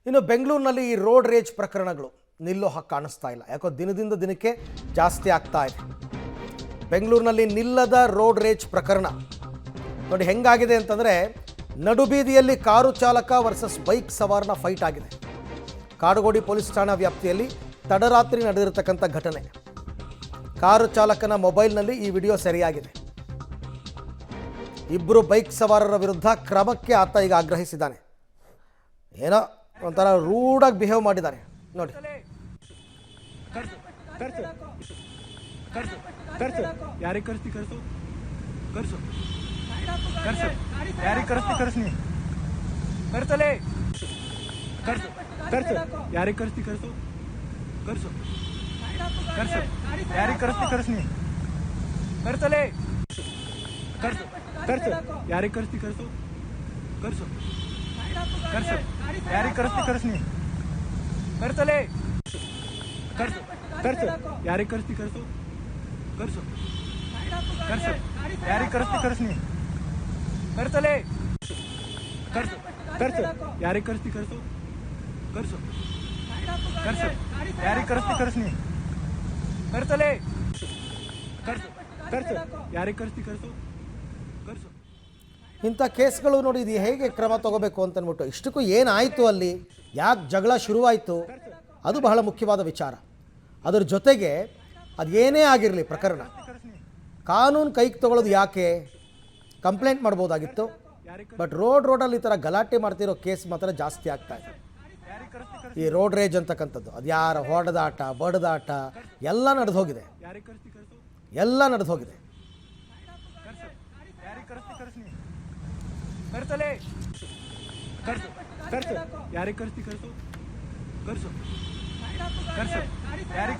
ಇನ್ನು ಬೆಂಗಳೂರಿನಲ್ಲಿ ಈ ರೋಡ್ ರೇಜ್ ಪ್ರಕರಣಗಳು ನಿಲ್ಲೋ ಹಾಗೆ ಕಾಣಿಸ್ತಾ ಇಲ್ಲ. ಯಾಕೋ ದಿನದಿಂದ ದಿನಕ್ಕೆ ಜಾಸ್ತಿ ಆಗ್ತಾ ಇದೆ. ಬೆಂಗಳೂರಿನಲ್ಲಿ ನಿಲ್ಲದ ರೋಡ್ ರೇಜ್ ಪ್ರಕರಣ ನೋಡಿ ಹೆಂಗಾಗಿದೆ ಅಂತಂದರೆ, ನಡುಬೀದಿಯಲ್ಲಿ ಕಾರು ಚಾಲಕ ವರ್ಸಸ್ ಬೈಕ್ ಸವಾರನ ಫೈಟ್ ಆಗಿದೆ. ಕಾಡುಗೋಡಿ ಪೊಲೀಸ್ ಠಾಣಾ ವ್ಯಾಪ್ತಿಯಲ್ಲಿ ತಡರಾತ್ರಿ ನಡೆದಿರತಕ್ಕಂಥ ಘಟನೆ. ಕಾರು ಚಾಲಕನ ಮೊಬೈಲ್ನಲ್ಲಿ ಈ ವಿಡಿಯೋ ಸೆರೆಯಾಗಿದೆ. ಇಬ್ಬರು ಬೈಕ್ ಸವಾರರ ವಿರುದ್ಧ ಕ್ರಮಕ್ಕೆ ಆತ ಈಗ ಆಗ್ರಹಿಸಿದ್ದಾನೆ. ಏನೋ ಒಂಥರ ರೂಡಾಗಿ ಬಿಹೇವ್ ಮಾಡಿದ್ದಾರೆ ನೋಡಿ. ಯಾರಿಗೆ ಕರ್ಸ್ತಿ ಕರ್ಸು ಕರ್ಸು ಕರ್ಸು ಯಾರಿಗೆ ಕರ್ಸ್ತಿ ಕರ್ಸ್ನಿ ಕರ್ಸಲೇ ಕರ್ಸು ಕರ್ಸು ಯಾರಿಗೆ ಕರ್ಸ್ತಿ ಕರ್ಸು ಕರ್ಸು ಕರ್ಸು ಯಾರಿಗೆ ಕರ್ಸ್ತಿ ಕರ್ಸ್ನಿ ಕರ್ಸಲೇ ಕರ್ಸು ಕರ್ಸು ಯಾರಿಗೆ ಕರ್ಸ್ತಿ ಕರ್ಸು ಕರ್ಸು ಕರ್ಸು ಯಾರಿಗೆ ಕರ್ಸ್ತಿ ಕರ್ಸ್ನಿ ಕರ್ಸಲೇ ಕರ್ಸು ಕರ್ಸು ಯಾರಿಗೆ ಕರ್ಸ್ತಿ ಕರ್ಸು ಕರ್ಸು ಕರ್ಸು ಯಾರಿಗೆ ಕರ್ಸ್ತಿ ಕರ್ಸ್ನಿ ಕರ್ಸಲೇ ಕರ್ಸು ಕರ್ಸು ಯಾರಿಗೆ ಕರ್ಸ್ತಿ ಕರ್ಸು ಕರ್ಸು ಕರ್ಸು ಯಾರಿಗೆ ಕರ್ಸ್ತಿ ಕರ್ಸ್ನಿ ಕರ್ಸಲೇ ಕರ್ಸು ಕರ್ಸು ಯಾರಿಗೆ ಕರ್ಸ್ತಿ ಕರ್ಸು ಕರ್ಸು. ಇಂಥ ಕೇಸ್ಗಳು ನೋಡಿ, ಇದು ಹೇಗೆ ಕ್ರಮ ತಗೋಬೇಕು ಅಂತನ್ಬಿಟ್ಟು, ಇಷ್ಟಕ್ಕೂ ಏನಾಯಿತು ಅಲ್ಲಿ, ಯಾಕೆ ಜಗಳ ಶುರುವಾಯಿತು, ಅದು ಬಹಳ ಮುಖ್ಯವಾದ ವಿಚಾರ. ಅದರ ಜೊತೆಗೆ ಅದೇನೇ ಆಗಿರಲಿ ಪ್ರಕರಣ, ಕಾನೂನು ಕೈಗೆ ತಗೊಳ್ಳೋದು ಯಾಕೆ, ಕಂಪ್ಲೇಂಟ್ ಮಾಡ್ಬೋದಾಗಿತ್ತು. ಬಟ್ ರೋಡಲ್ಲಿ ಈ ಥರ ಗಲಾಟೆ ಮಾಡ್ತಿರೋ ಕೇಸ್ ಮಾತ್ರ ಜಾಸ್ತಿ ಆಗ್ತಾ ಇದೆ. ಈ ರೋಡ್ ರೇಜ್ ಅಂತಕ್ಕಂಥದ್ದು, ಅದು ಯಾರ ಹೊಡೆದಾಟ ಬಡದಾಟ ಎಲ್ಲ ನಡೆದು ಹೋಗಿದೆ, ಎಲ್ಲ ನಡೆದು ಹೋಗಿದೆ. ಕರ್ಸಲೇ ಕರ್ಸು ಕರ್ಸು ಯಾರಿಗೆ ಕರ್ಸ್ತಿ ಕರ್ಸು ಕರ್ಸು ಕರ್ಸು ಯಾರಿಗೆ